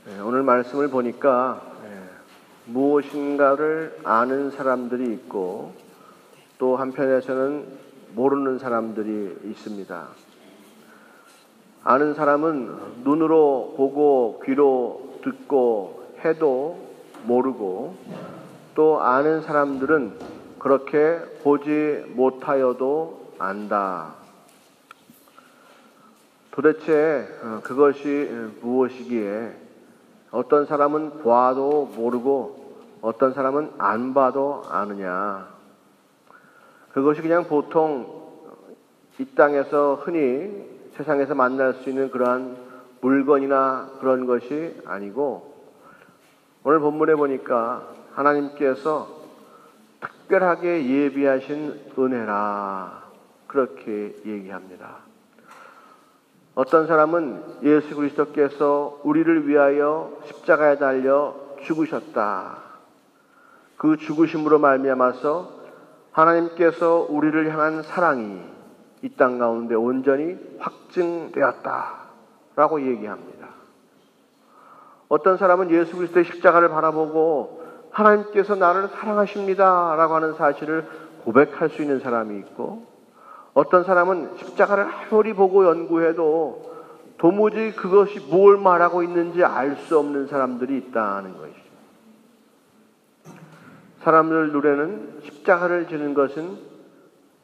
오늘 말씀을 보니까 무엇인가를 아는 사람들이 있고 또 한편에서는 모르는 사람들이 있습니다. 아는 사람은 눈으로 보고 귀로 듣고 해도 모르고, 또 아는 사람들은 그렇게 보지 못하여도 안다. 도대체 그것이 무엇이기에 어떤 사람은 봐도 모르고 어떤 사람은 안 봐도 아느냐. 그것이 그냥 보통 이 땅에서 흔히 세상에서 만날 수 있는 그러한 물건이나 그런 것이 아니고, 오늘 본문에 보니까 하나님께서 특별하게 예비하신 은혜라 그렇게 얘기합니다. 어떤 사람은 예수 그리스도께서 우리를 위하여 십자가에 달려 죽으셨다. 그 죽으심으로 말미암아서 하나님께서 우리를 향한 사랑이 이 땅 가운데 온전히 확증되었다라고 얘기합니다. 어떤 사람은 예수 그리스도의 십자가를 바라보고 하나님께서 나를 사랑하십니다라고 하는 사실을 고백할 수 있는 사람이 있고, 어떤 사람은 십자가를 아무리 보고 연구해도 도무지 그것이 뭘 말하고 있는지 알 수 없는 사람들이 있다는 것이죠. 사람들 눈에는 십자가를 지는 것은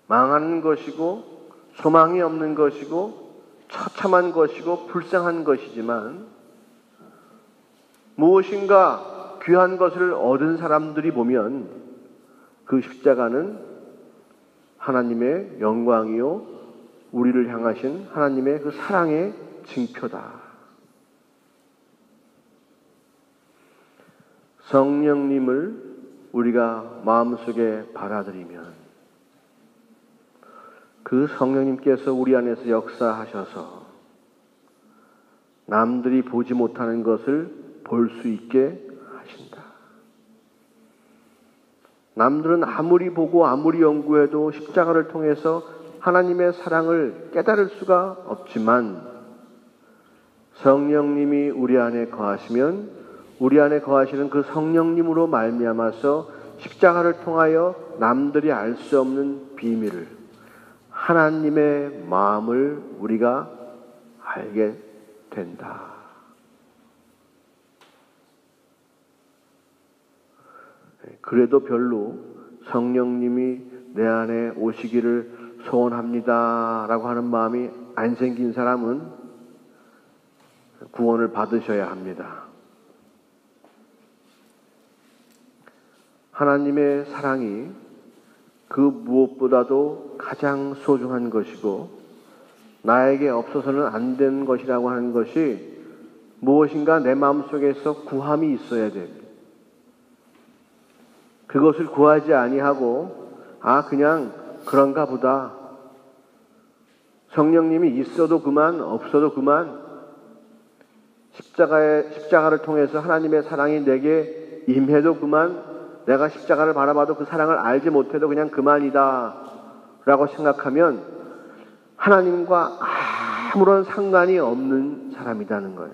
망하는 것이고 소망이 없는 것이고 처참한 것이고 불쌍한 것이지만, 무엇인가 귀한 것을 얻은 사람들이 보면 그 십자가는 하나님의 영광이요 우리를 향하신 하나님의 그 사랑의 징표다. 성령님을 우리가 마음속에 받아들이면 그 성령님께서 우리 안에서 역사하셔서 남들이 보지 못하는 것을 볼 수 있게 하신다. 남들은 아무리 보고 아무리 연구해도 십자가를 통해서 하나님의 사랑을 깨달을 수가 없지만, 성령님이 우리 안에 거하시면 우리 안에 거하시는 그 성령님으로 말미암아서 십자가를 통하여 남들이 알 수 없는 비밀을, 하나님의 마음을 우리가 알게 된다. 그래도 별로 성령님이 내 안에 오시기를 소원합니다 라고 하는 마음이 안 생긴 사람은 구원을 받으셔야 합니다. 하나님의 사랑이 그 무엇보다도 가장 소중한 것이고 나에게 없어서는 안 되는 것이라고 하는 것이, 무엇인가 내 마음속에서 구함이 있어야 됩니다. 그것을 구하지 아니하고 그냥 그런가 보다, 성령님이 있어도 그만 없어도 그만, 십자가를 통해서 하나님의 사랑이 내게 임해도 그만, 내가 십자가를 바라봐도 그 사랑을 알지 못해도 그냥 그만이다 라고 생각하면 하나님과 아무런 상관이 없는 사람이라는 거예요.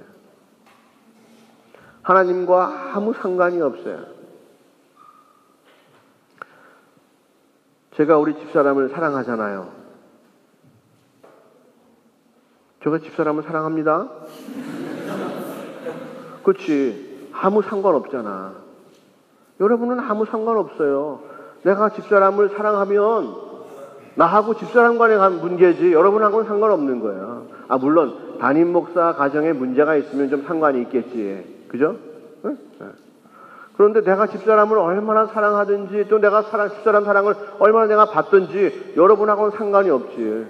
하나님과 아무 상관이 없어요. 제가 우리 집사람을 사랑하잖아요. 제가 집사람을 사랑합니다. 그렇지. 아무 상관없잖아. 여러분은 아무 상관없어요. 내가 집사람을 사랑하면 나하고 집사람 간의 문제지 여러분하고는 상관없는 거예요. 물론 담임 목사 가정에 문제가 있으면 좀 상관이 있겠지. 그죠? 응? 그런데 내가 집사람을 얼마나 사랑하든지, 또 내가 집사람 사랑을 얼마나 내가 받든지 여러분하고는 상관이 없지.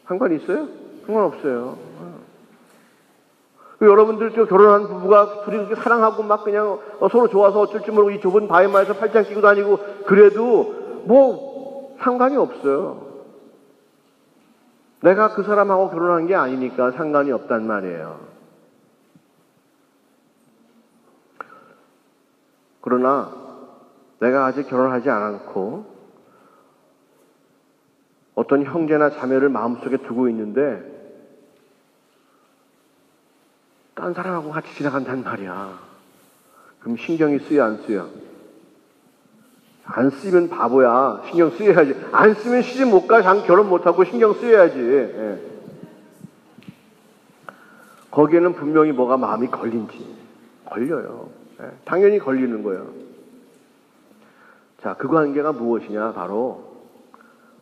상관이 있어요? 상관없어요. 여러분들 결혼한 부부가 둘이 그렇게 사랑하고 막 그냥 서로 좋아서 어쩔 줄 모르고 이 좁은 바위마에서 팔짱 끼고 다니고 그래도 뭐 상관이 없어요. 내가 그 사람하고 결혼한 게 아니니까 상관이 없단 말이에요. 그러나 내가 아직 결혼하지 않고 어떤 형제나 자매를 마음속에 두고 있는데 딴 사람하고 같이 지나간단 말이야. 그럼 신경이 쓰여 안 쓰여? 안 쓰면 바보야. 신경 쓰여야지. 안 쓰면 시집 못 가. 결혼 못하고 신경 쓰여야지. 예. 거기에는 분명히 뭐가 마음이 걸린지. 걸려요. 예. 당연히 걸리는 거예요. 자, 그 관계가 무엇이냐? 바로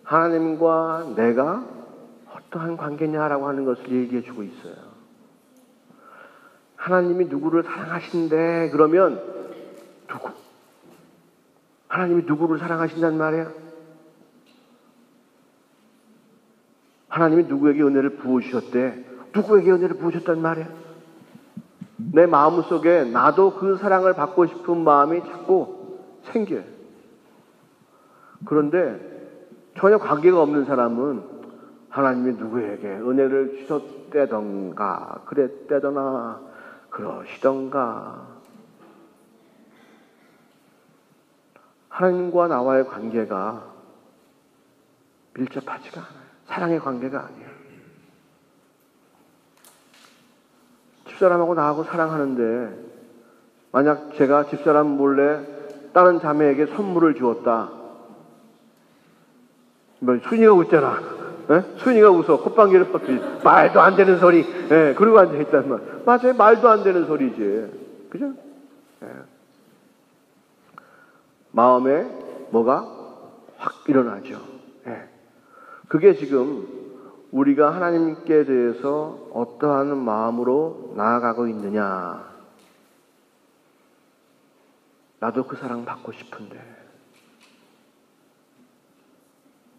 하나님과 내가 어떠한 관계냐라고 하는 것을 얘기해 주고 있어요. 하나님이 누구를 사랑하신대 그러면 누구? 하나님이 누구를 사랑하신단 말이야? 하나님이 누구에게 은혜를 부어주셨대? 누구에게 은혜를 부어줬단 말이야? 내 마음속에 나도 그 사랑을 받고 싶은 마음이 자꾸 생겨요. 그런데 전혀 관계가 없는 사람은 하나님이 누구에게 은혜를 주셨대던가 그랬대더나 그러시던가. 하나님과 나와의 관계가 밀접하지가 않아요. 사랑의 관계가 아니에요. 집사람하고 나하고 사랑하는데 만약 제가 집사람 몰래 다른 자매에게 선물을 주었다. 순이가 웃잖아. 예? 순이가 웃어. 콧방귀를 뻗지. 말도 안 되는 소리. 예, 그러고 앉아있단 말. 맞아요. 말도 안 되는 소리지. 그죠? 예. 마음에 뭐가 확 일어나죠. 예. 그게 지금 우리가 하나님께 대해서 어떠한 마음으로 나아가고 있느냐. 나도 그 사랑 받고 싶은데.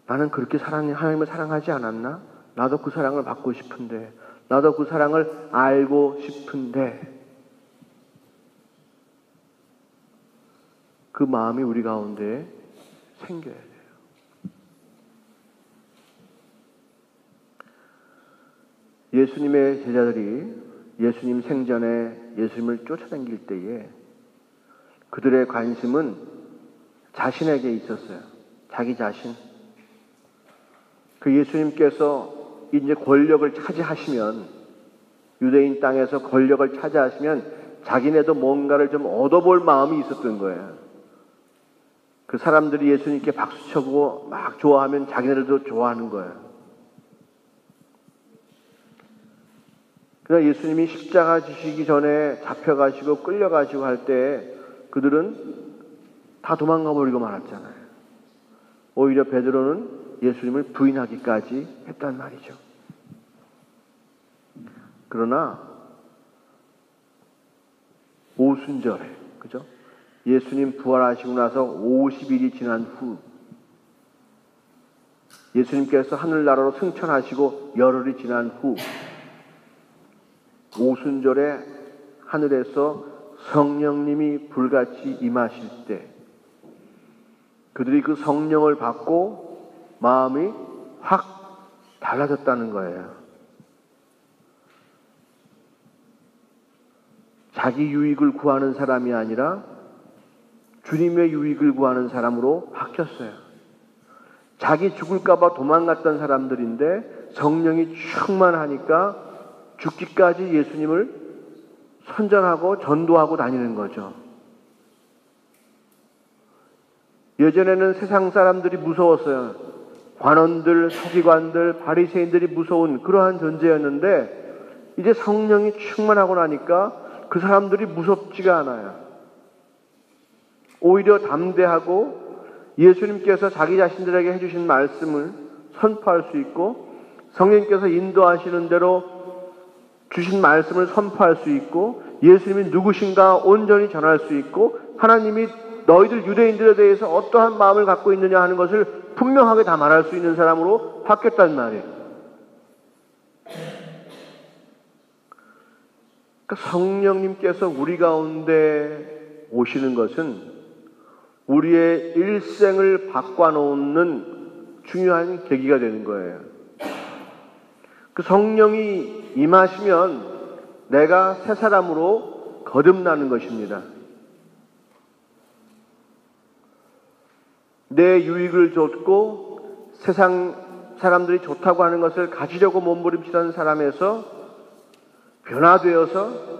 나는 그렇게 하나님을 사랑하지 않았나? 나도 그 사랑을 받고 싶은데. 나도 그 사랑을 알고 싶은데. 그 마음이 우리 가운데 생겨야 돼요. 예수님의 제자들이 예수님 생전에 예수님을 쫓아다닐 때에 그들의 관심은 자신에게 있었어요. 자기 자신. 그 예수님께서 이제 권력을 차지하시면, 유대인 땅에서 권력을 차지하시면 자기네도 뭔가를 좀 얻어볼 마음이 있었던 거예요. 그 사람들이 예수님께 박수쳐고 막 좋아하면 자기네들도 좋아하는 거예요. 그러나 예수님이 십자가 지시기 전에 잡혀가시고 끌려가시고 할 때 그들은 다 도망가 버리고 말았잖아요. 오히려 베드로는 예수님을 부인하기까지 했단 말이죠. 그러나 오순절에, 그죠? 예수님 부활하시고 나서 50일이 지난 후 예수님께서 하늘나라로 승천하시고 열흘이 지난 후 오순절에 하늘에서 성령님이 불같이 임하실 때 그들이 그 성령을 받고 마음이 확 달라졌다는 거예요. 자기 유익을 구하는 사람이 아니라 주님의 유익을 구하는 사람으로 바뀌었어요. 자기 죽을까봐 도망갔던 사람들인데 성령이 충만하니까 죽기까지 예수님을 선전하고 전도하고 다니는 거죠. 예전에는 세상 사람들이 무서웠어요. 관원들, 서기관들, 바리새인들이 무서운 그러한 존재였는데 이제 성령이 충만하고 나니까 그 사람들이 무섭지가 않아요. 오히려 담대하고 예수님께서 자기 자신들에게 해주신 말씀을 선포할 수 있고 성령님께서 인도하시는 대로 주신 말씀을 선포할 수 있고 예수님이 누구신가 온전히 전할 수 있고 하나님이 너희들 유대인들에 대해서 어떠한 마음을 갖고 있느냐 하는 것을 분명하게 다 말할 수 있는 사람으로 바뀌었단 말이에요. 그러니까 성령님께서 우리 가운데 오시는 것은 우리의 일생을 바꿔놓는 중요한 계기가 되는 거예요. 그 성령이 임하시면 내가 새 사람으로 거듭나는 것입니다. 내 유익을 줬고 세상 사람들이 좋다고 하는 것을 가지려고 몸부림치던 사람에서 변화되어서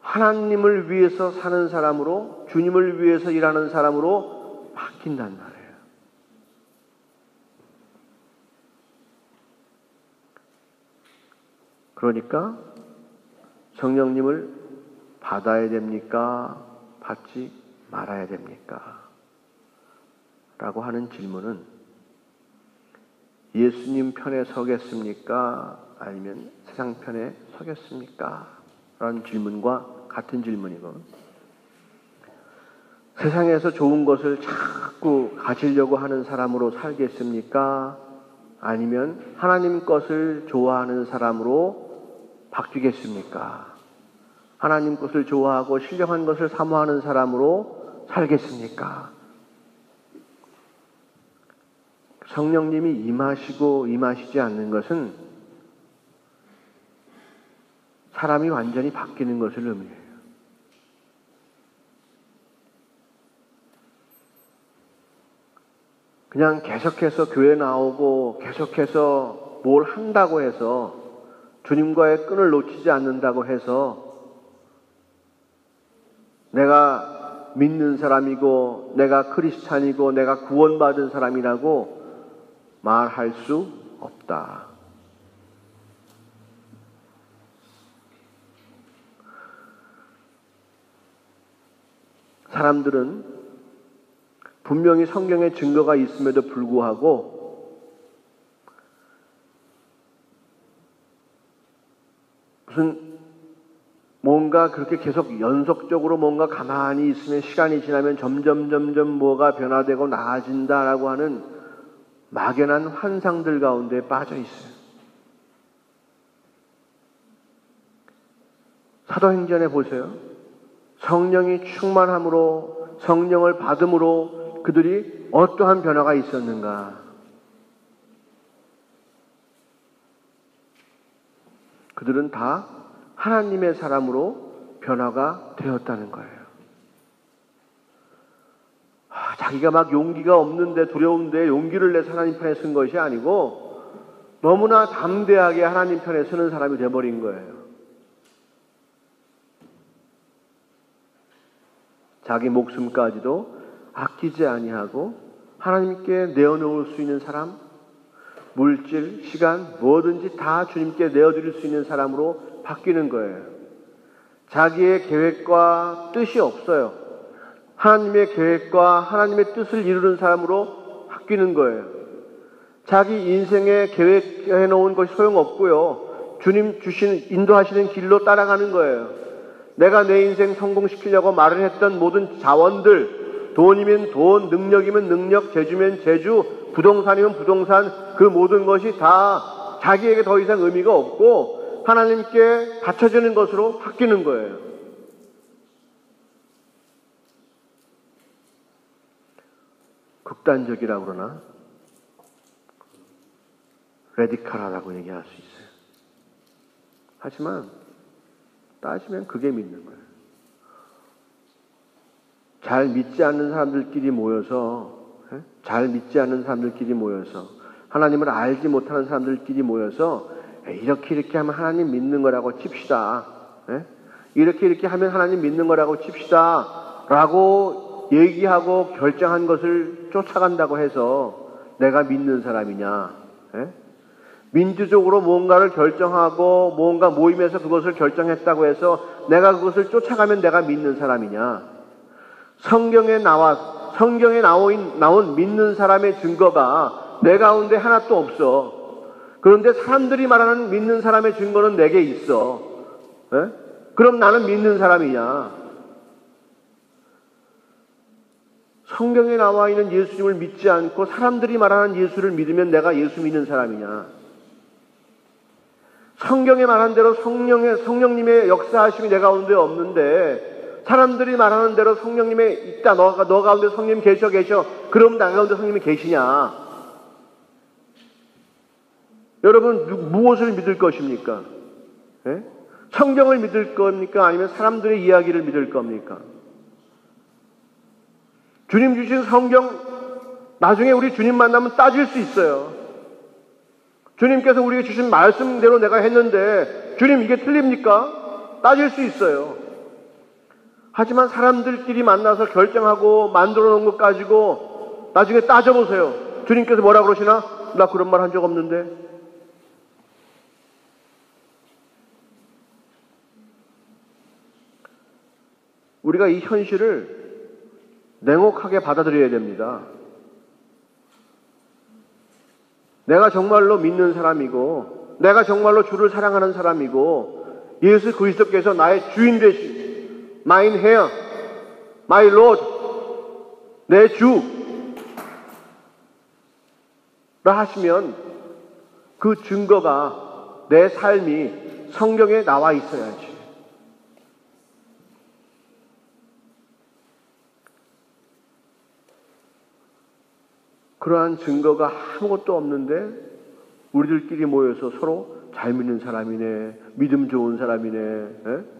하나님을 위해서 사는 사람으로, 주님을 위해서 일하는 사람으로 바뀐단 말이에요. 그러니까 성령님을 받아야 됩니까? 받지 말아야 됩니까? 라고 하는 질문은 예수님 편에 서겠습니까? 아니면 세상 편에 서겠습니까? 라는 질문과 같은 질문이고, 세상에서 좋은 것을 자꾸 가지려고 하는 사람으로 살겠습니까? 아니면 하나님 것을 좋아하는 사람으로 바뀌겠습니까? 하나님 것을 좋아하고 신령한 것을 사모하는 사람으로 살겠습니까? 성령님이 임하시고 임하시지 않는 것은 사람이 완전히 바뀌는 것을 의미해요. 그냥 계속해서 교회 나오고 계속해서 뭘 한다고 해서, 주님과의 끈을 놓치지 않는다고 해서 내가 믿는 사람이고 내가 크리스찬이고 내가 구원받은 사람이라고 말할 수 없다. 사람들은 분명히 성경에 증거가 있음에도 불구하고 무슨 뭔가 그렇게 계속 연속적으로 뭔가 가만히 있으면 시간이 지나면 점점 뭐가 변화되고 나아진다라고 하는 막연한 환상들 가운데 빠져 있어요. 사도행전에 보세요. 성령이 충만함으로, 성령을 받음으로 그들이 어떠한 변화가 있었는가? 그들은 다 하나님의 사람으로 변화가 되었다는 거예요. 자기가 막 용기가 없는데, 두려운데 용기를 내서 하나님 편에 쓴 것이 아니고 너무나 담대하게 하나님 편에 서는 사람이 되어버린 거예요. 자기 목숨까지도 아끼지 아니하고 하나님께 내어놓을 수 있는 사람, 물질, 시간, 뭐든지 다 주님께 내어드릴 수 있는 사람으로 바뀌는 거예요. 자기의 계획과 뜻이 없어요. 하나님의 계획과 하나님의 뜻을 이루는 사람으로 바뀌는 거예요. 자기 인생에 계획해 놓은 것이 소용없고요. 주님 인도하시는 길로 따라가는 거예요. 내가 내 인생 성공시키려고 말을 했던 모든 자원들, 돈이면 돈, 능력이면 능력, 재주면 재주, 부동산이면 부동산, 그 모든 것이 다 자기에게 더 이상 의미가 없고 하나님께 바쳐지는 것으로 바뀌는 거예요. 극단적이라고 그러나 레디컬하다고 얘기할 수 있어요. 하지만 따지면 그게 믿는 거예요. 잘 믿지 않는 사람들끼리 모여서, 하나님을 알지 못하는 사람들끼리 모여서 이렇게 하면 하나님 믿는 거라고 칩시다. 이렇게 하면 하나님 믿는 거라고 칩시다. 라고 얘기하고 결정한 것을 쫓아간다고 해서 내가 믿는 사람이냐? 민주적으로 뭔가를 결정하고 뭔가 모임에서 그것을 결정했다고 해서 내가 그것을 쫓아가면 내가 믿는 사람이냐? 성경에 나온 믿는 사람의 증거가 내 가운데 하나도 없어. 그런데 사람들이 말하는 믿는 사람의 증거는 내게 있어. 그럼 나는 믿는 사람이냐? 성경에 나와 있는 예수님을 믿지 않고 사람들이 말하는 예수를 믿으면 내가 예수 믿는 사람이냐? 성경에 말한 대로 성령님의 역사하심이 내 가운데 없는데 사람들이 말하는 대로 성령님의 있다. 너 가운데 성령님 계셔. 그럼 나 가운데 성령님이 계시냐? 여러분 무엇을 믿을 것입니까? 성경을 믿을 겁니까? 아니면 사람들의 이야기를 믿을 겁니까? 주님 주신 성경 나중에 우리 주님 만나면 따질 수 있어요. 주님께서 우리에게 주신 말씀대로 내가 했는데 주님 이게 틀립니까? 따질 수 있어요. 하지만 사람들끼리 만나서 결정하고 만들어 놓은 것 가지고 나중에 따져보세요. 주님께서 뭐라 그러시나? 나 그런 말 한 적 없는데. 우리가 이 현실을 냉혹하게 받아들여야 됩니다. 내가 정말로 믿는 사람이고 내가 정말로 주를 사랑하는 사람이고 예수 그리스도께서 나의 주인 되신 마인 헤어, 마이 로드, 내 주라 하시면 그 증거가 내 삶이 성경에 나와 있어야지. 그러한 증거가 아무것도 없는데 우리들끼리 모여서 서로 잘 믿는 사람이네, 믿음 좋은 사람이네,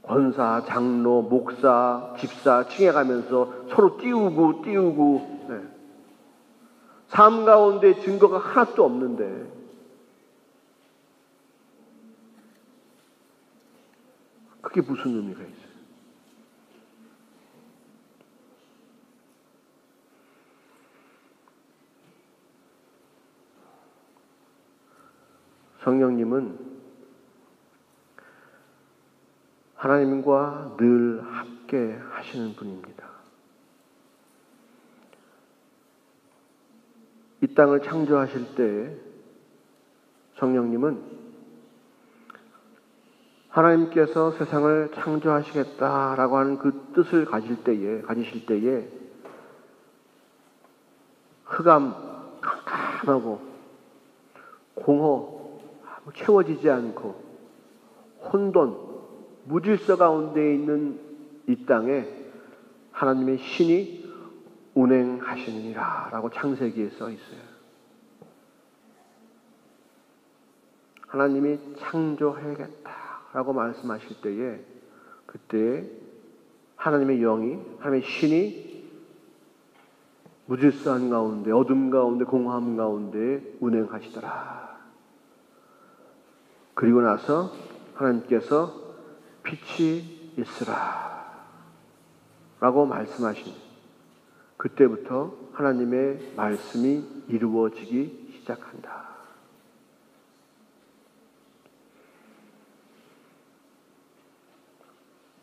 권사, 장로, 목사, 집사 칭해가면서 서로 띄우고 삶 가운데 증거가 하나도 없는데 그게 무슨 의미가 있어요? 성령님은 하나님과 늘 함께 하시는 분입니다. 이 땅을 창조하실 때 성령님은 하나님께서 세상을 창조하시겠다라고 하는 그 뜻을 가지실 때에 흑암, 캄캄하고 공허, 채워지지 않고 혼돈, 무질서 가운데 있는 이 땅에 하나님의 신이 운행하시느니라 라고 창세기에 써 있어요. 하나님이 창조해야겠다라고 말씀하실 때에 그때 하나님의 영이, 하나님의 신이 무질서한 가운데, 어둠 가운데, 공허함 가운데 운행하시더라. 그리고 나서 하나님께서 빛이 있으라 라고 말씀하신 그때부터 하나님의 말씀이 이루어지기 시작한다.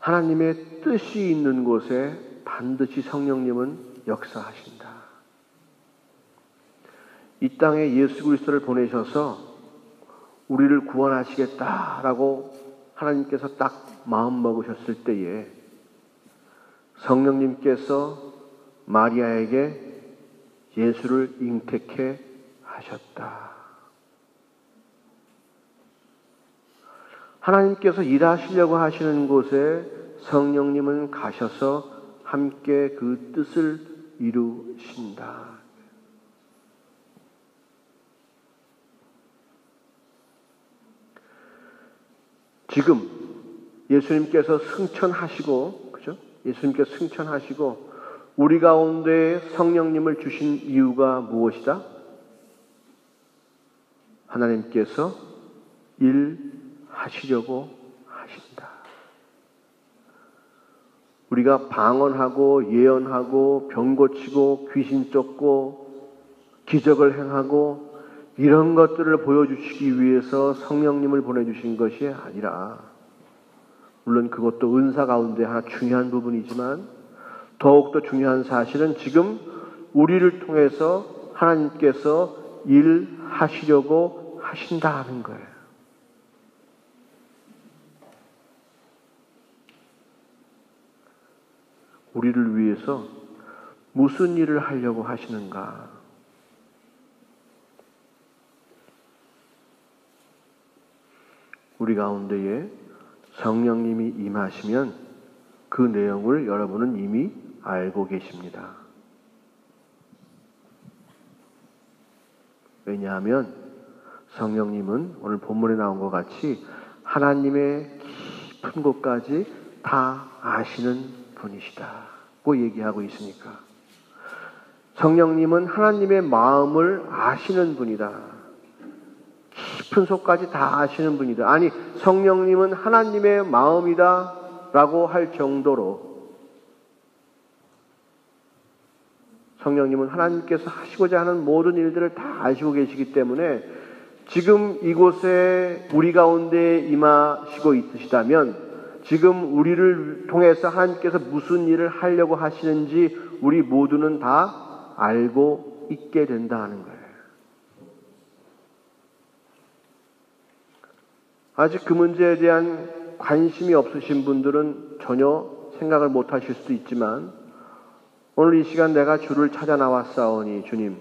하나님의 뜻이 있는 곳에 반드시 성령님은 역사하신다. 이 땅에 예수 그리스도를 보내셔서 우리를 구원하시겠다라고 하나님께서 딱 마음 먹으셨을 때에 성령님께서 마리아에게 예수를 잉태케 하셨다. 하나님께서 일하시려고 하시는 곳에 성령님은 가셔서 함께 그 뜻을 이루신다. 지금 예수님께서 승천하시고, 그죠? 예수님께서 승천하시고 우리 가운데 성령님을 주신 이유가 무엇이다? 하나님께서 일하시려고 하신다. 우리가 방언하고 예언하고 병 고치고 귀신 쫓고 기적을 행하고 이런 것들을 보여주시기 위해서 성령님을 보내주신 것이 아니라, 물론 그것도 은사 가운데 하나 중요한 부분이지만 더욱더 중요한 사실은 지금 우리를 통해서 하나님께서 일하시려고 하신다는 거예요. 우리를 위해서 무슨 일을 하려고 하시는가? 우리 가운데에 성령님이 임하시면 그 내용을 여러분은 이미 알고 계십니다. 왜냐하면 성령님은 오늘 본문에 나온 것 같이 하나님의 깊은 곳까지 다 아시는 분이시다고 얘기하고 있으니까 성령님은 하나님의 마음을 아시는 분이다. 깊은 속까지 다 아시는 분이다. 아니, 성령님은 하나님의 마음이다 라고 할 정도로 성령님은 하나님께서 하시고자 하는 모든 일들을 다 아시고 계시기 때문에 지금 이곳에 우리 가운데 임하시고 있으시다면 지금 우리를 통해서 하나님께서 무슨 일을 하려고 하시는지 우리 모두는 다 알고 있게 된다 하는 거예요. 아직 그 문제에 대한 관심이 없으신 분들은 전혀 생각을 못 하실 수도 있지만 오늘 이 시간 내가 주를 찾아 나왔사오니 주님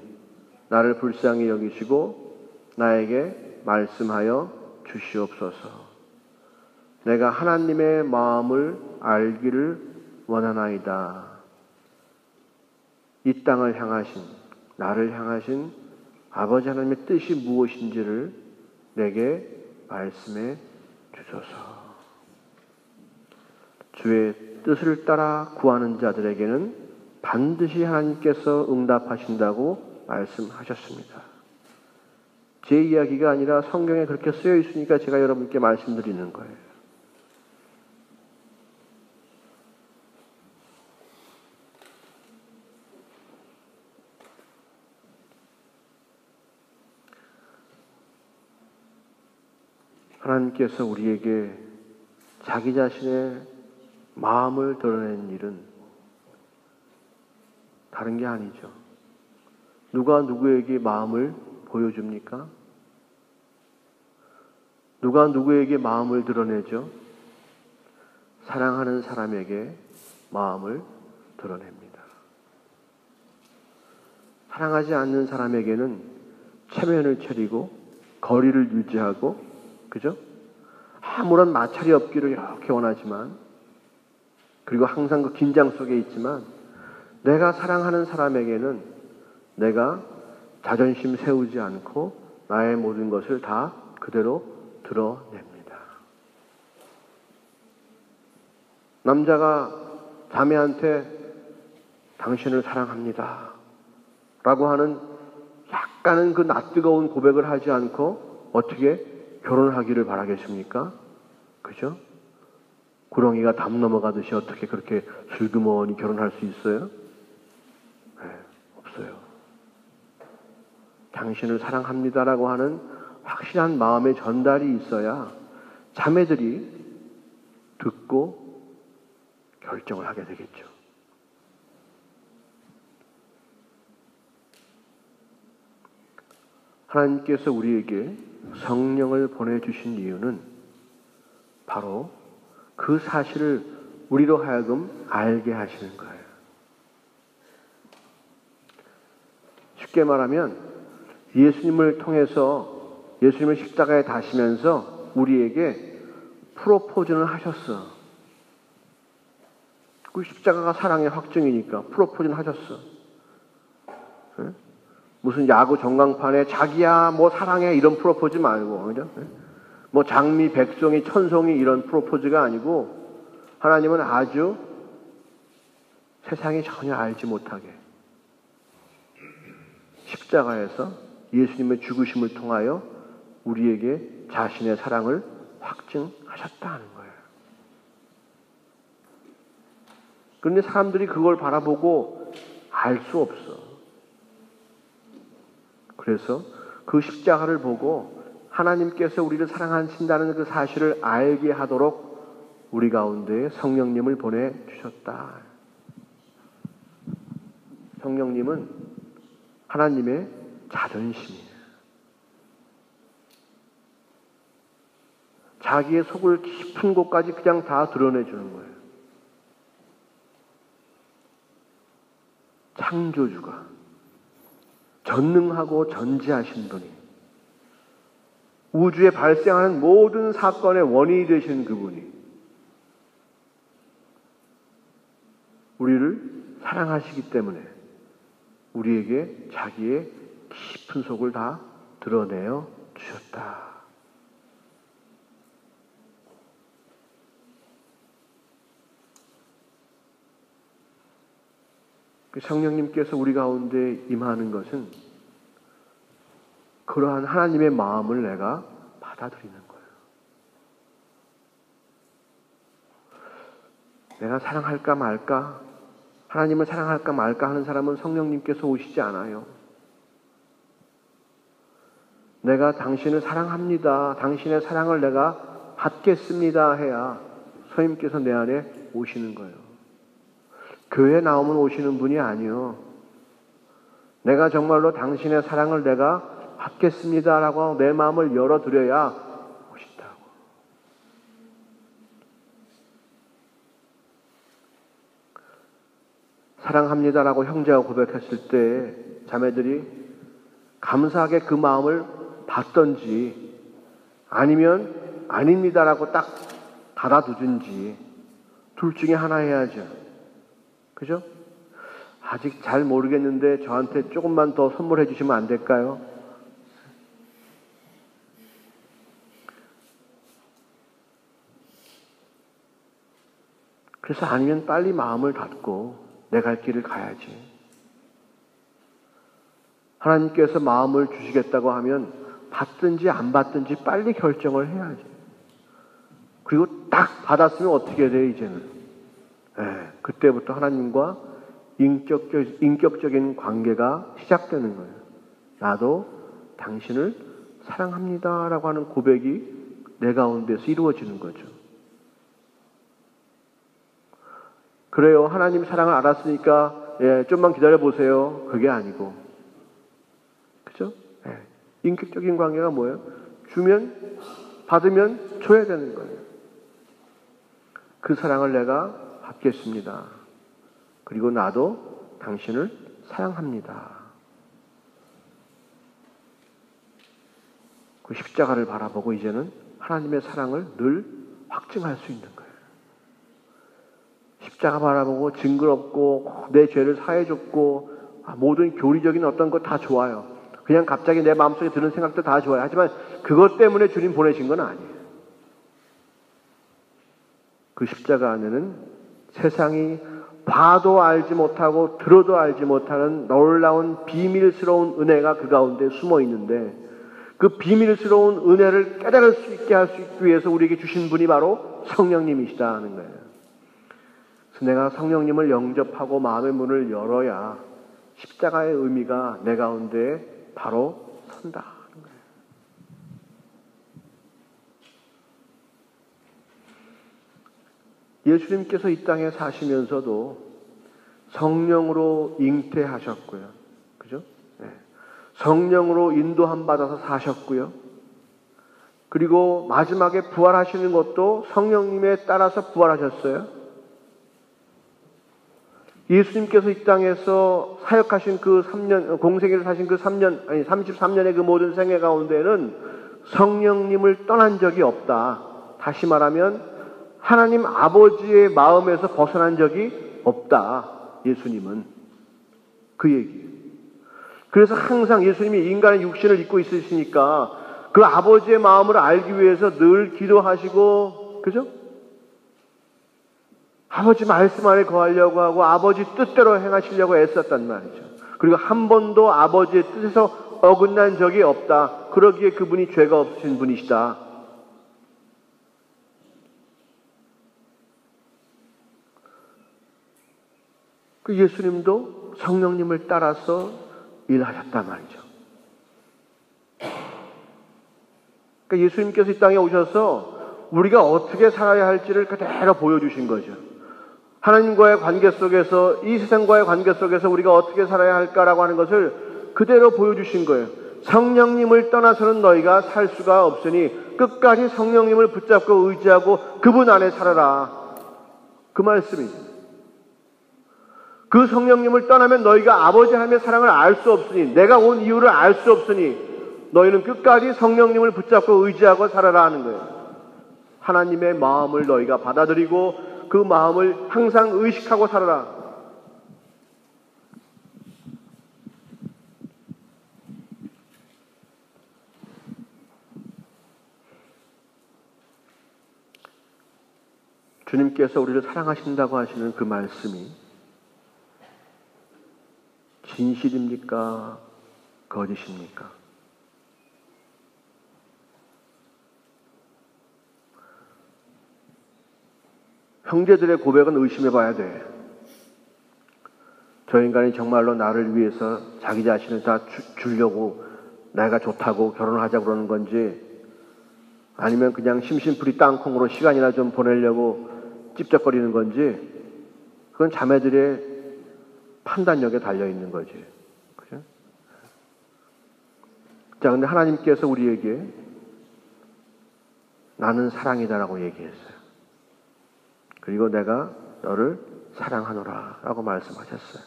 나를 불쌍히 여기시고 나에게 말씀하여 주시옵소서. 내가 하나님의 마음을 알기를 원하나이다. 이 땅을 향하신 나를 향하신 아버지 하나님의 뜻이 무엇인지를 내게 말씀해 주소서. 주의 뜻을 따라 구하는 자들에게는 반드시 하나님께서 응답하신다고 말씀하셨습니다. 제 이야기가 아니라 성경에 그렇게 쓰여 있으니까 제가 여러분께 말씀드리는 거예요. 하나님께서 우리에게 자기 자신의 마음을 드러내는 일은 다른 게 아니죠. 누가 누구에게 마음을 보여줍니까? 누가 누구에게 마음을 드러내죠? 사랑하는 사람에게 마음을 드러냅니다. 사랑하지 않는 사람에게는 체면을 차리고 거리를 유지하고 그죠? 아무런 마찰이 없기를 이렇게 원하지만 그리고 항상 그 긴장 속에 있지만 내가 사랑하는 사람에게는 내가 자존심 세우지 않고 나의 모든 것을 다 그대로 드러냅니다. 남자가 자매한테 당신을 사랑합니다 라고 하는 약간은 그 낯뜨거운 고백을 하지 않고 어떻게 결혼하기를 바라겠습니까? 그죠? 구렁이가 담 넘어가듯이 어떻게 그렇게 슬그머니 결혼할 수 있어요? 네, 없어요. 당신을 사랑합니다라고 하는 확실한 마음의 전달이 있어야 자매들이 듣고 결정을 하게 되겠죠. 하나님께서 우리에게 성령을 보내주신 이유는 바로 그 사실을 우리로 하여금 알게 하시는 거예요. 쉽게 말하면 예수님을 통해서 예수님을 십자가에 다시면서 우리에게 프로포즈는 하셨어. 그 십자가가 사랑의 확증이니까 프로포즈는 하셨어. 네? 무슨 야구 전광판에 자기야 뭐 사랑해 이런 프로포즈 말고 그죠? 뭐 장미, 백송이, 천송이 이런 프로포즈가 아니고 하나님은 아주 세상이 전혀 알지 못하게 십자가에서 예수님의 죽으심을 통하여 우리에게 자신의 사랑을 확증하셨다는 거예요. 그런데 사람들이 그걸 바라보고 알 수 없어. 그래서 그 십자가를 보고 하나님께서 우리를 사랑하신다는 그 사실을 알게 하도록 우리 가운데 성령님을 보내주셨다. 성령님은 하나님의 자존심이에요. 자기의 속을 깊은 곳까지 그냥 다 드러내주는 거예요. 창조주가 전능하고 전지하신 분이 우주에 발생하는 모든 사건의 원인이 되신 그분이 우리를 사랑하시기 때문에 우리에게 자기의 깊은 속을 다 드러내어 주셨다. 성령님께서 우리 가운데 임하는 것은 그러한 하나님의 마음을 내가 받아들이는 거예요. 내가 사랑할까 말까, 하나님을 사랑할까 말까 하는 사람은 성령님께서 오시지 않아요. 내가 당신을 사랑합니다, 당신의 사랑을 내가 받겠습니다 해야 성령님께서 내 안에 오시는 거예요. 교회에 나오면 오시는 분이 아니요, 내가 정말로 당신의 사랑을 내가 받겠습니다라고 내 마음을 열어드려야 오신다고. 사랑합니다라고 형제가 고백했을 때 자매들이 감사하게 그 마음을 받던지 아니면 아닙니다라고 딱 닫아두든지 둘 중에 하나 해야죠. 그죠? 아직 잘 모르겠는데 저한테 조금만 더 선물해 주시면 안 될까요? 그래서 아니면 빨리 마음을 닫고 내 갈 길을 가야지. 하나님께서 마음을 주시겠다고 하면 받든지 안 받든지 빨리 결정을 해야지. 그리고 딱 받았으면 어떻게 돼 이제는? 그때부터 하나님과 인격적인 관계가 시작되는 거예요. 나도 당신을 사랑합니다라고 하는 고백이 내 가운데서 이루어지는 거죠. 그래요, 하나님 사랑을 알았으니까 좀만 기다려보세요. 그게 아니고, 그죠? 인격적인 관계가 뭐예요? 주면 받으면 줘야 되는 거예요. 그 사랑을 내가 받겠습니다. 그리고 나도 당신을 사랑합니다. 그 십자가를 바라보고 이제는 하나님의 사랑을 늘 확증할 수 있는 거예요. 십자가 바라보고 징그럽고 내 죄를 사해줬고 모든 교리적인 어떤 것 다 좋아요. 그냥 갑자기 내 마음속에 드는 생각도 다 좋아요. 하지만 그것 때문에 주님 보내신 건 아니에요. 그 십자가 안에는 세상이 봐도 알지 못하고 들어도 알지 못하는 놀라운 비밀스러운 은혜가 그 가운데 숨어 있는데, 그 비밀스러운 은혜를 깨달을 수 있게 할 수 있기 위해서 우리에게 주신 분이 바로 성령님이시다 하는 거예요. 그래서 내가 성령님을 영접하고 마음의 문을 열어야 십자가의 의미가 내 가운데 바로 선다 하는 거예요. 예수님께서 이 땅에 사시면서도 성령으로 잉태하셨고요. 그죠? 성령으로 인도함 받아서 사셨고요. 그리고 마지막에 부활하시는 것도 성령님에 따라서 부활하셨어요. 예수님께서 이 땅에서 사역하신 그 3년, 공생애를 사신 그 33년의 그 모든 생애 가운데는 성령님을 떠난 적이 없다. 다시 말하면 하나님 아버지의 마음에서 벗어난 적이 없다. 예수님은. 그 얘기예요. 그래서 항상 예수님이 인간의 육신을 입고 있으시니까 그 아버지의 마음을 알기 위해서 늘 기도하시고, 그죠? 아버지 말씀 안에 거하려고 하고 아버지 뜻대로 행하시려고 애썼단 말이죠. 그리고 한 번도 아버지의 뜻에서 어긋난 적이 없다. 그러기에 그분이 죄가 없으신 분이시다. 그 예수님도 성령님을 따라서 일하셨단 말이죠. 그러니까 예수님께서 이 땅에 오셔서 우리가 어떻게 살아야 할지를 그대로 보여주신 거죠. 하나님과의 관계 속에서, 이 세상과의 관계 속에서 우리가 어떻게 살아야 할까라고 하는 것을 그대로 보여주신 거예요. 성령님을 떠나서는 너희가 살 수가 없으니 끝까지 성령님을 붙잡고 의지하고 그분 안에 살아라. 그 말씀이죠. 그 성령님을 떠나면 너희가 아버지 하나님의 사랑을 알 수 없으니, 내가 온 이유를 알 수 없으니 너희는 끝까지 성령님을 붙잡고 의지하고 살아라 하는 거예요. 하나님의 마음을 너희가 받아들이고 그 마음을 항상 의식하고 살아라. 주님께서 우리를 사랑하신다고 하시는 그 말씀이 진실입니까? 거짓입니까? 형제들의 고백은 의심해 봐야 돼. 저 인간이 정말로 나를 위해서 자기 자신을 다 주려고 내가 좋다고 결혼하자고 그러는 건지, 아니면 그냥 심심풀이 땅콩으로 시간이나 좀 보내려고 찝쩍거리는 건지, 그건 자매들의 판단력에 달려있는 거지. 그죠? 자, 근데 하나님께서 우리에게 나는 사랑이다라고 얘기했어요. 그리고 내가 너를 사랑하노라 라고 말씀하셨어요.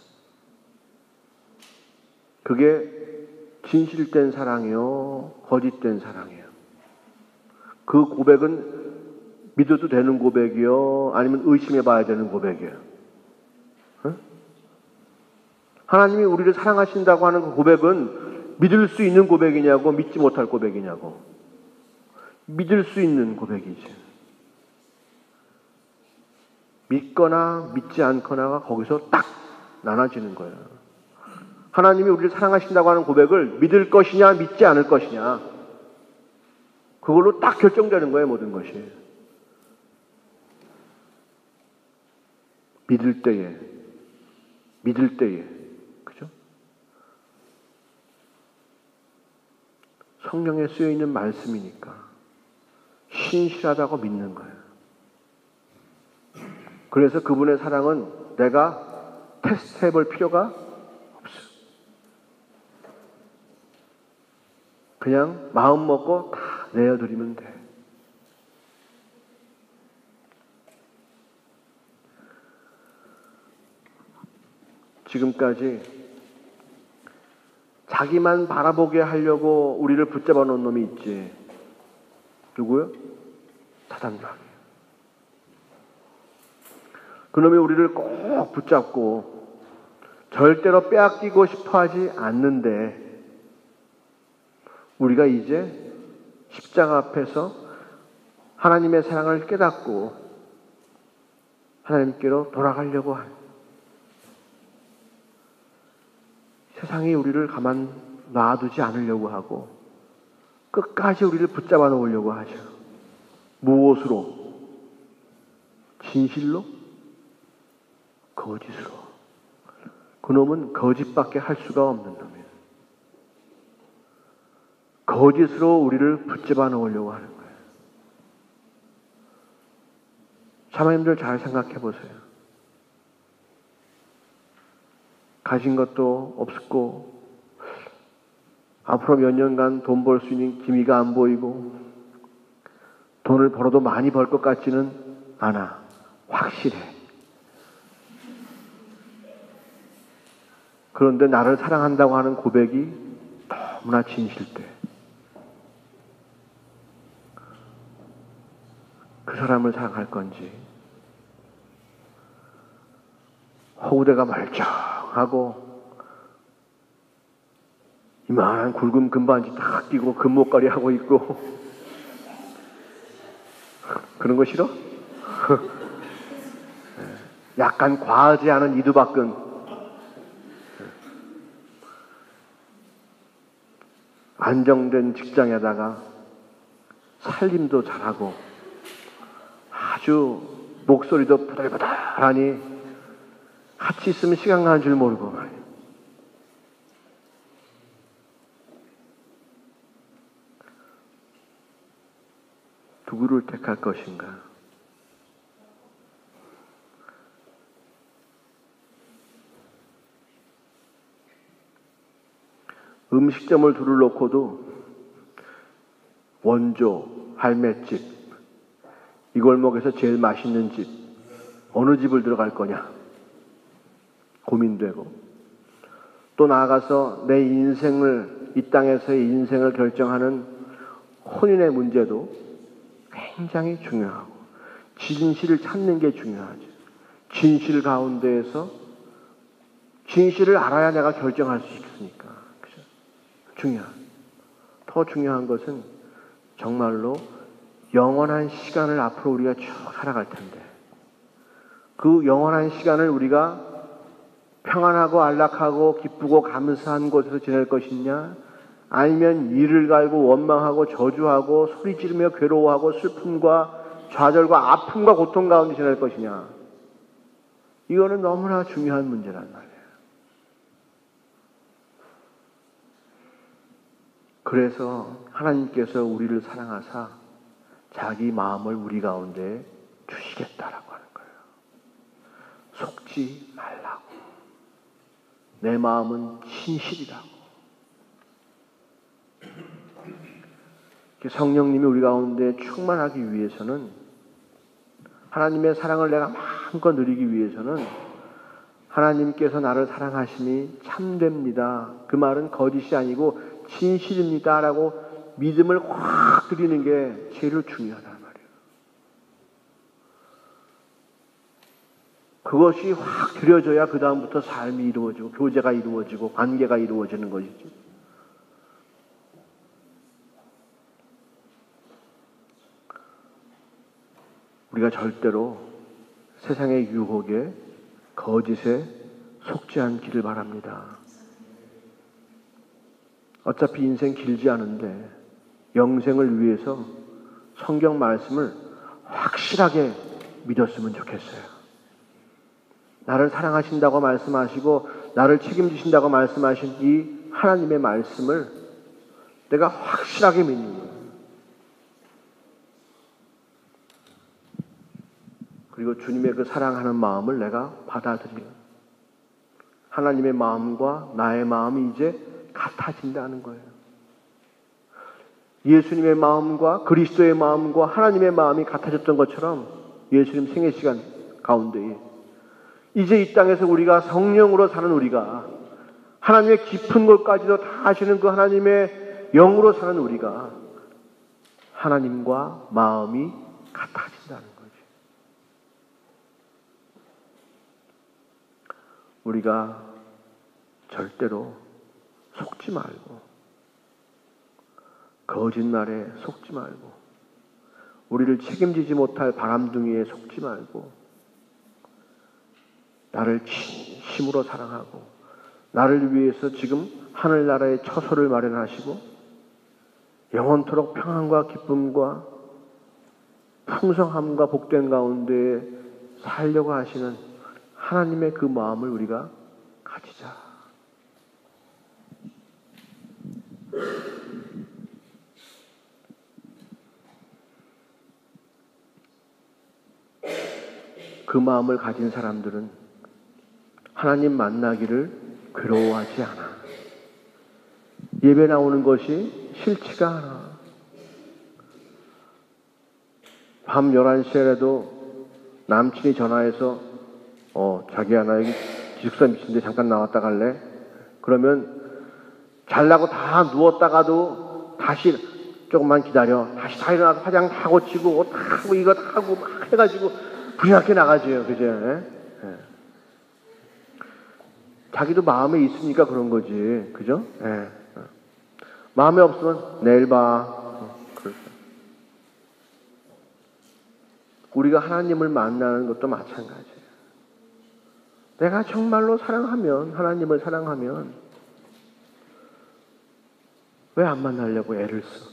그게 진실된 사랑이요, 거짓된 사랑이에요. 그 고백은 믿어도 되는 고백이요, 아니면 의심해 봐야 되는 고백이에요. 어? 하나님이 우리를 사랑하신다고 하는 그 고백은 믿을 수 있는 고백이냐고, 믿지 못할 고백이냐고. 믿을 수 있는 고백이지. 믿거나 믿지 않거나가 거기서 딱 나눠지는 거예요. 하나님이 우리를 사랑하신다고 하는 고백을 믿을 것이냐 믿지 않을 것이냐, 그걸로 딱 결정되는 거예요. 모든 것이. 믿을 때에 그죠? 성경에 쓰여 있는 말씀이니까 신실하다고 믿는 거예요. 그래서 그분의 사랑은 내가 테스트해 볼 필요가 없어요. 그냥 마음 먹고 다 내어드리면 돼. 지금까지 자기만 바라보게 하려고 우리를 붙잡아 놓은 놈이 있지. 누구요? 사단마귀. 그놈이 우리를 꼭 붙잡고 절대로 빼앗기고 싶어 하지 않는데, 우리가 이제 십자가 앞에서 하나님의 사랑을 깨닫고 하나님께로 돌아가려고 하는, 세상이 우리를 가만 놔두지 않으려고 하고 끝까지 우리를 붙잡아 놓으려고 하죠. 무엇으로? 진실로? 거짓으로. 그놈은 거짓밖에 할 수가 없는 놈이에요. 거짓으로 우리를 붙잡아 놓으려고 하는 거예요. 자매님들 잘 생각해 보세요. 가진 것도 없고 앞으로 몇 년간 돈 벌 수 있는 기미가 안 보이고 돈을 벌어도 많이 벌 것 같지는 않아. 확실해. 그런데 나를 사랑한다고 하는 고백이 너무나 진실돼. 그 사람을 사랑할 건지, 호구대가 멀쩡하고 이만한 굵은 금반지 딱 끼고 금목걸이 하고 있고 그런 거 싫어? 약간 과하지 않은 이두박근, 안정된 직장에다가 살림도 잘하고 아주 목소리도 부들부들하니 같이 있으면 시간 가는 줄 모르고 말이에요. 누구를 택할 것인가? 음식점을 둘을 놓고도 원조, 할매집, 이 골목에서 제일 맛있는 집, 어느 집을 들어갈 거냐 고민되고, 또 나아가서 내 인생을, 이 땅에서의 인생을 결정하는 혼인의 문제도 굉장히 중요하고, 진실을 찾는 게 중요하죠. 진실 가운데에서 진실을 알아야 내가 결정할 수 있으니까. 그죠? 더 중요한 것은 정말로 영원한 시간을 앞으로 우리가 쭉 살아갈 텐데, 그 영원한 시간을 우리가 평안하고 안락하고 기쁘고 감사한 곳에서 지낼 것이냐? 아니면 이를 갈고 원망하고 저주하고 소리 지르며 괴로워하고 슬픔과 좌절과 아픔과 고통 가운데 지낼 것이냐? 이거는 너무나 중요한 문제란 말이에요. 그래서 하나님께서 우리를 사랑하사 자기 마음을 우리 가운데 주시겠다라고 하는 거예요. 속지 말라고. 내 마음은 진실이라고. 성령님이 우리 가운데 충만하기 위해서는, 하나님의 사랑을 내가 마음껏 누리기 위해서는 하나님께서 나를 사랑하심이 참됩니다. 그 말은 거짓이 아니고 진실입니다 라고 믿음을 확 드리는 게 제일 중요하단 말이에요. 그것이 확 드려져야 그 다음부터 삶이 이루어지고 교제가 이루어지고 관계가 이루어지는 것이지. 우리가 절대로 세상의 유혹에 거짓에 속지 않기를 바랍니다. 어차피 인생 길지 않은데 영생을 위해서 성경 말씀을 확실하게 믿었으면 좋겠어요. 나를 사랑하신다고 말씀하시고 나를 책임지신다고 말씀하신 이 하나님의 말씀을 내가 확실하게 믿는 거예요. 그리고 주님의 그 사랑하는 마음을 내가 받아들여요. 하나님의 마음과 나의 마음이 이제 같아진다는 거예요. 예수님의 마음과 그리스도의 마음과 하나님의 마음이 같아졌던 것처럼 예수님 생애 시간 가운데에 이제 이 땅에서 우리가 성령으로 사는 우리가, 하나님의 깊은 곳까지도 다 아시는 그 하나님의 영으로 사는 우리가 하나님과 마음이 같아진다는 거지. 우리가 절대로 속지 말고, 거짓말에 속지 말고, 우리를 책임지지 못할 바람둥이에 속지 말고, 나를 진심으로 사랑하고 나를 위해서 지금 하늘나라의 처소를 마련하시고 영원토록 평안과 기쁨과 풍성함과 복된 가운데 살려고 하시는 하나님의 그 마음을 우리가 가지자. 그 마음을 가진 사람들은 하나님 만나기를 괴로워하지 않아. 예배 나오는 것이 싫지가 않아. 밤 11시에라도 남친이 전화해서 자기야 나 여기 기숙사 미친데 잠깐 나왔다 갈래? 그러면 잘라고 다 누웠다가도 다시 조금만 기다려. 다시 다 일어나서 화장 다 고치고 옷 다 하고 이거 다 하고 막 해가지고 불이 나게 나가죠. 그죠? 예? 자기도 마음에 있으니까 그런 거지. 그죠? 예. 마음에 없으면 내일 봐. 우리가 하나님을 만나는 것도 마찬가지예요. 내가 정말로 사랑하면, 하나님을 사랑하면 왜 안 만나려고 애를 써?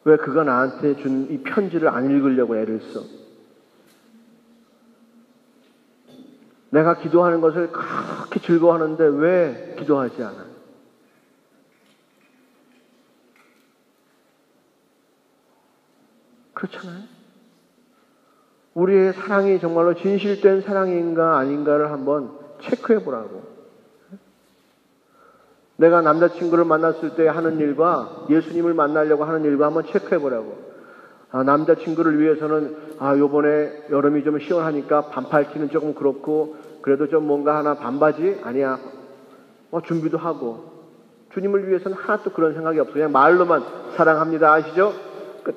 왜 그가 나한테 준 이 편지를 안 읽으려고 애를 써? 내가 기도하는 것을 그렇게 즐거워하는데 왜 기도하지 않아? 그렇잖아요. 우리의 사랑이 정말로 진실된 사랑인가 아닌가를 한번 체크해 보라고. 내가 남자친구를 만났을 때 하는 일과 예수님을 만나려고 하는 일과 한번 체크해 보라고. 남자친구를 위해서는 요번에 여름이 좀 시원하니까 반팔티는 조금 그렇고 그래도 좀 뭔가 하나 반바지? 아니야. 준비도 하고. 주님을 위해서는 하나도 그런 생각이 없어요. 그냥 말로만 사랑합니다. 아시죠? 끝.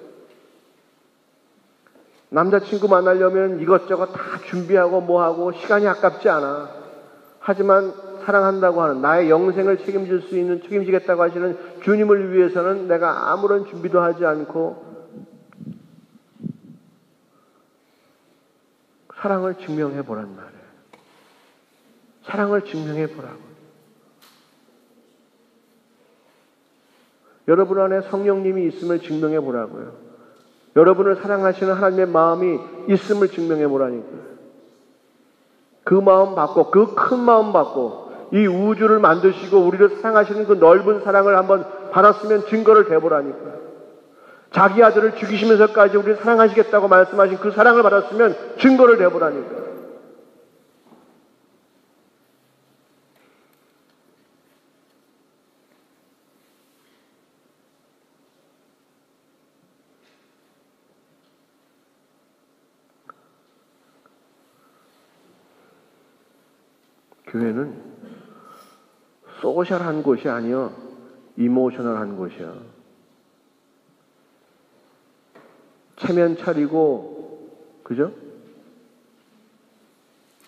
남자친구 만나려면 이것저것 다 준비하고 뭐하고 시간이 아깝지 않아. 하지만 사랑한다고 하는 나의 영생을 책임질 수 있는, 책임지겠다고 하시는 주님을 위해서는 내가 아무런 준비도 하지 않고 사랑을 증명해 보란 말이에요. 사랑을 증명해 보라고. 여러분 안에 성령님이 있음을 증명해 보라고요. 여러분을 사랑하시는 하나님의 마음이 있음을 증명해 보라니까요. 그 마음 받고, 그 큰 마음 받고, 이 우주를 만드시고 우리를 사랑하시는 그 넓은 사랑을 한번 받았으면 증거를 대보라니까요. 자기 아들을 죽이시면서까지 우리를 사랑하시겠다고 말씀하신 그 사랑을 받았으면 증거를 대보라니까요. 교회는 소셜한 곳이 아니요 이모셔널한 곳이야. 체면 차리고 그죠?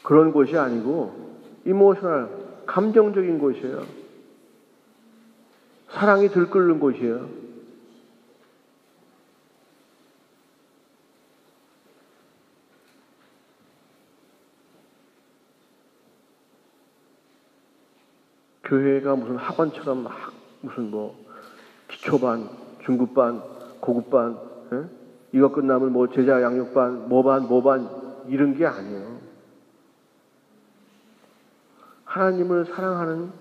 그런 곳이 아니고 이모셔널 감정적인 곳이에요. 사랑이 들끓는 곳이에요. 교회가 무슨 학원처럼 막 무슨 기초반, 중급반, 고급반, 에? 이거 끝나면 제자 양육반, 모반 이런 게 아니에요. 하나님을 사랑하는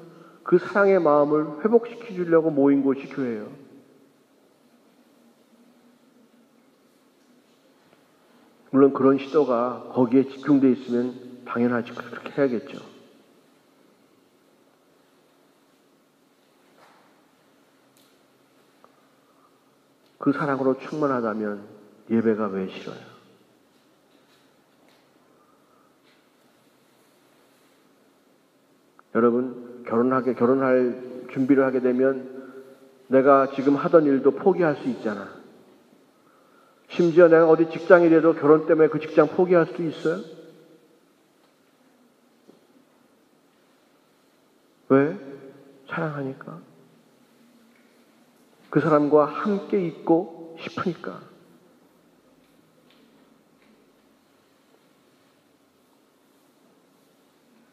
그 사랑의 마음을 회복시켜 주려고 모인 곳이 교회예요. 물론 그런 시도가 거기에 집중되어 있으면 당연하지 그렇게 해야겠죠. 그 사랑으로 충만하다면 예배가 왜 싫어요? 여러분, 결혼할 준비를 하게 되면 내가 지금 하던 일도 포기할 수 있잖아. 심지어 내가 어디 직장이라도 결혼 때문에 그 직장 포기할 수도 있어요? 왜? 사랑하니까. 그 사람과 함께 있고 싶으니까.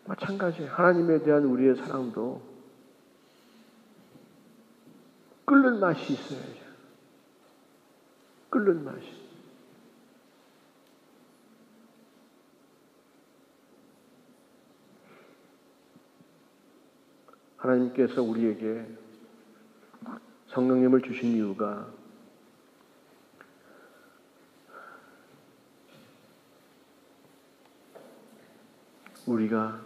마찬가지 하나님에 대한 우리의 사랑도 끓는 맛이 있어야죠. 끓는 맛이. 하나님께서 우리에게 성령님을 주신 이유가 우리가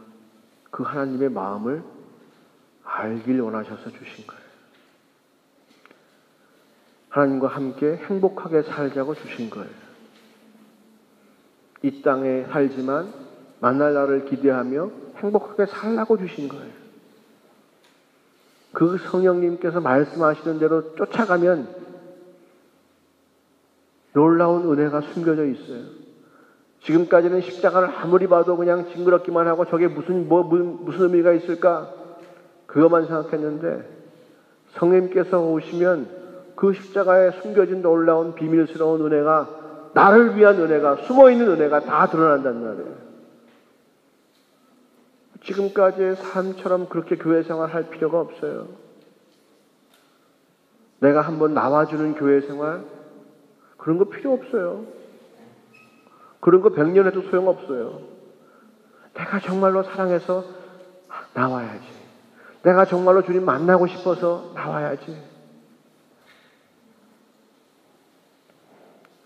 그 하나님의 마음을 알길 원하셔서 주신 거예요. 하나님과 함께 행복하게 살자고 주신 거예요. 이 땅에 살지만 만날 날을 기대하며 행복하게 살라고 주신 거예요. 그 성령님께서 말씀하시는 대로 쫓아가면 놀라운 은혜가 숨겨져 있어요. 지금까지는 십자가를 아무리 봐도 그냥 징그럽기만 하고 저게 무슨 의미가 있을까? 그것만 생각했는데 성령님께서 오시면 그 십자가에 숨겨진 놀라운 비밀스러운 은혜가 나를 위한 은혜가 숨어있는 은혜가 다 드러난단 말이에요. 지금까지의 삶처럼 그렇게 교회 생활할 필요가 없어요. 내가 한번 나와주는 교회 생활 그런 거 필요 없어요. 그런 거 100년 해도 소용없어요. 내가 정말로 사랑해서 나와야지. 내가 정말로 주님 만나고 싶어서 나와야지.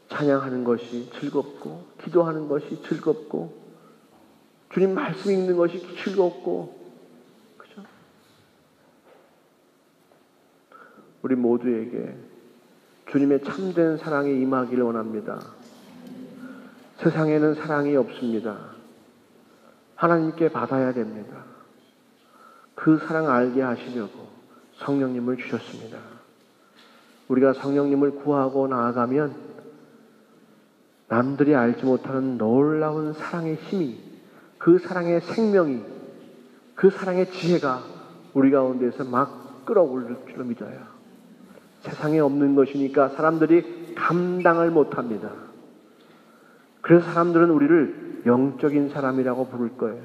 찬양하는 것이 즐겁고 기도하는 것이 즐겁고 주님 말씀 읽는 것이 즐겁고 그죠? 우리 모두에게 주님의 참된 사랑이 임하기를 원합니다. 세상에는 사랑이 없습니다. 하나님께 받아야 됩니다. 그 사랑 알게 하시려고 성령님을 주셨습니다. 우리가 성령님을 구하고 나아가면 남들이 알지 못하는 놀라운 사랑의 힘이, 그 사랑의 생명이, 그 사랑의 지혜가 우리 가운데서 막 끌어올릴 줄로 믿어요. 세상에 없는 것이니까 사람들이 감당을 못합니다. 그래서 사람들은 우리를 영적인 사람이라고 부를 거예요.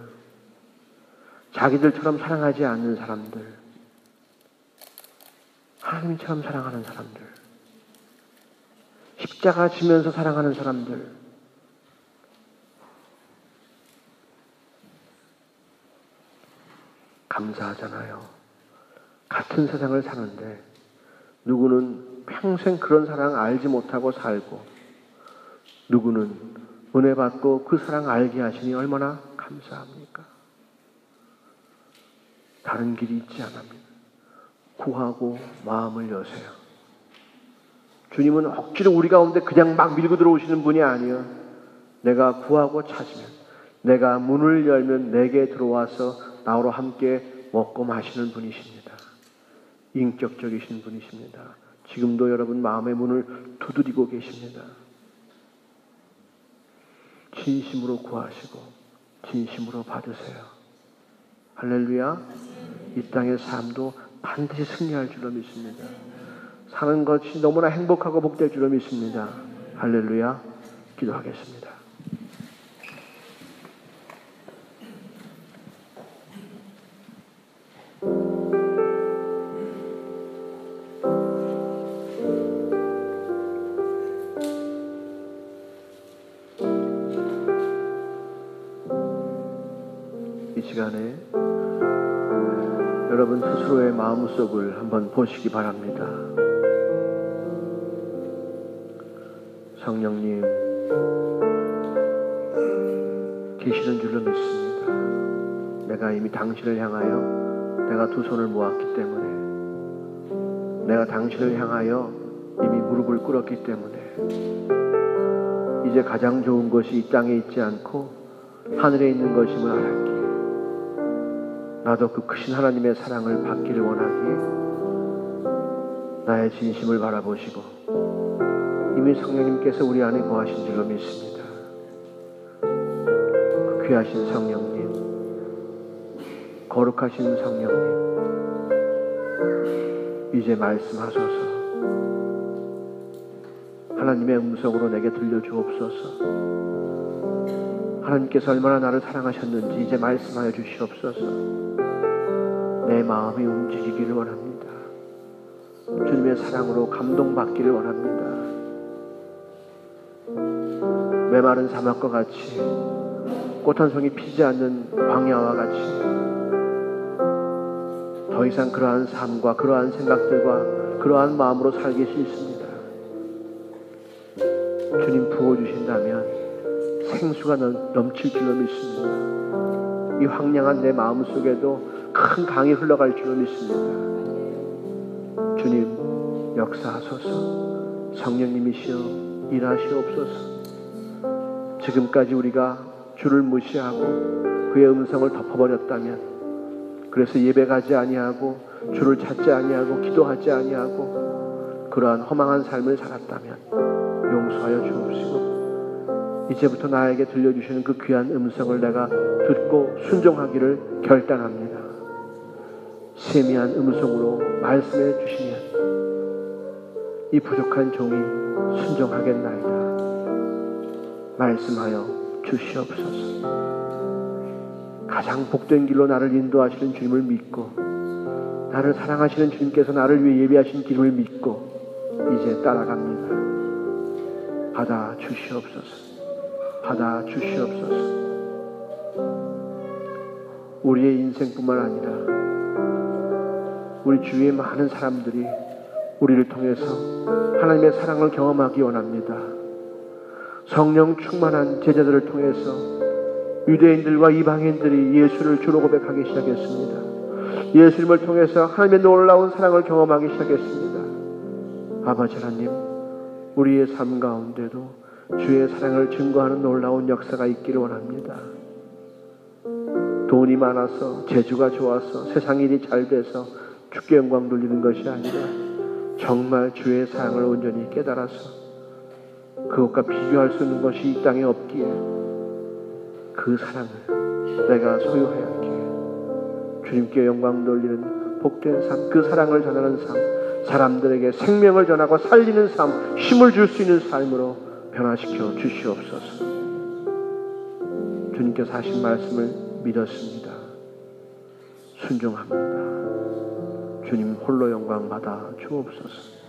자기들처럼 사랑하지 않는 사람들, 하나님처럼 사랑하는 사람들, 십자가 지면서 사랑하는 사람들, 감사하잖아요. 같은 세상을 사는데 누구는 평생 그런 사랑 알지 못하고 살고, 누구는 은혜 받고 그 사랑 알게 하시니 얼마나 감사합니까? 다른 길이 있지 않습니다. 구하고 마음을 여세요. 주님은 억지로 우리 가운데 그냥 막 밀고 들어오시는 분이 아니에요. 내가 구하고 찾으면, 내가 문을 열면 내게 들어와서 나로 함께 먹고 마시는 분이십니다. 인격적이신 분이십니다. 지금도 여러분 마음의 문을 두드리고 계십니다. 진심으로 구하시고 진심으로 받으세요. 할렐루야. 이 땅의 삶도 반드시 승리할 줄로 믿습니다. 사는 것이 너무나 행복하고 복될 줄로 믿습니다. 할렐루야. 기도하겠습니다. 이 시간에 여러분 스스로의 마음속을 한번 보시기 바랍니다. 성령님 계시는 줄로 믿습니다. 내가 이미 당신을 향하여 내가 두 손을 모았기 때문에, 내가 당신을 향하여 이미 무릎을 꿇었기 때문에 이제 가장 좋은 것이 이 땅에 있지 않고 하늘에 있는 것임을 알았기에 나도 그 크신 하나님의 사랑을 받기를 원하기에 나의 진심을 바라보시고 이미 성령님께서 우리 안에 거하신 줄로 믿습니다. 그 귀하신 성령님, 거룩하신 성령님, 이제 말씀하소서. 하나님의 음성으로 내게 들려주옵소서. 하나님께서 얼마나 나를 사랑하셨는지 이제 말씀하여 주시옵소서. 내 마음이 움직이기를 원합니다. 주님의 사랑으로 감동받기를 원합니다. 메마른 사막과 같이, 꽃 한 송이 피지 않는 광야와 같이 더 이상 그러한 삶과 그러한 생각들과 그러한 마음으로 살기 싫습니다. 주님 부어주신다면 생수가 넘칠 줄로 믿습니다. 이 황량한 내 마음 속에도 큰 강이 흘러갈 줄로 믿습니다. 주님 역사하소서. 성령님이시여 일하시옵소서. 지금까지 우리가 주를 무시하고 그의 음성을 덮어버렸다면, 그래서 예배 가지 아니하고 주를 찾지 아니하고 기도하지 아니하고 그러한 허망한 삶을 살았다면 용서하여 주옵시고, 이제부터 나에게 들려주시는 그 귀한 음성을 내가 듣고 순종하기를 결단합니다. 세미한 음성으로 말씀해 주시면 이 부족한 종이 순종하겠나이다. 말씀하여 주시옵소서. 가장 복된 길로 나를 인도하시는 주님을 믿고, 나를 사랑하시는 주님께서 나를 위해 예비하신 길을 믿고 이제 따라갑니다. 받아 주시옵소서. 받아 주시옵소서. 우리의 인생뿐만 아니라 우리 주위의 많은 사람들이 우리를 통해서 하나님의 사랑을 경험하기 원합니다. 성령 충만한 제자들을 통해서 유대인들과 이방인들이 예수를 주로 고백하기 시작했습니다. 예수님을 통해서 하나님의 놀라운 사랑을 경험하기 시작했습니다. 아버지 하나님, 우리의 삶 가운데도 주의 사랑을 증거하는 놀라운 역사가 있기를 원합니다. 돈이 많아서, 재주가 좋아서, 세상 일이 잘 돼서 주께 영광 돌리는 것이 아니라 정말 주의 사랑을 온전히 깨달아서 그것과 비교할 수 있는 것이 이 땅에 없기에 그 사랑을 내가 소유하였기에 주님께 영광 돌리는 복된 삶, 그 사랑을 전하는 삶, 사람들에게 생명을 전하고 살리는 삶, 힘을 줄 수 있는 삶으로 변화시켜 주시옵소서. 주님께서 하신 말씀을 믿었습니다. 순종합니다. 주님 홀로 영광 받아 주옵소서.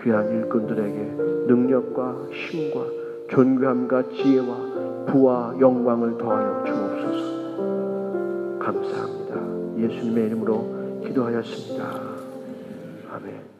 귀한 일꾼들에게 능력과 힘과 존귀함과 지혜와 부와 영광을 더하여 주옵소서. 감사합니다. 예수님의 이름으로 기도하였습니다. 아멘.